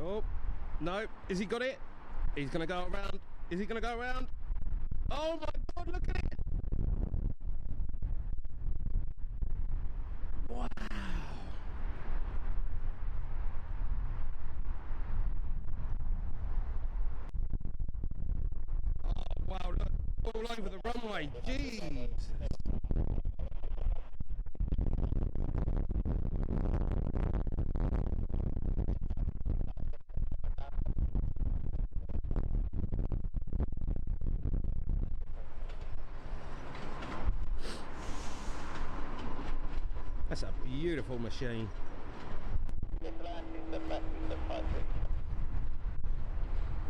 Oh, no. Has he got it? He's going to go around. Is he going to go around? Oh my God, look at it. Wow. Oh, wow, look. All over the runway. Jeez. That's a beautiful machine.